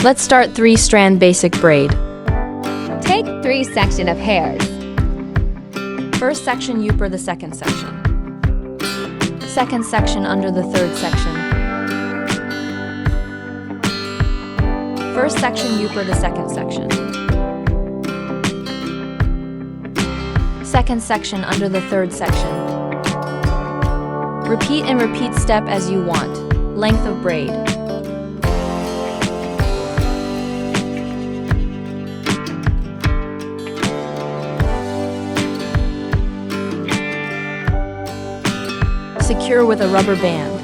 Let's start 3-strand basic braid. Take 3 sections of hairs. First section Upper the second section. Second section under the third section. First section Upper the second section. Second section under the third section. Repeat and repeat step as you want. Length of braid. Secure with a rubber band.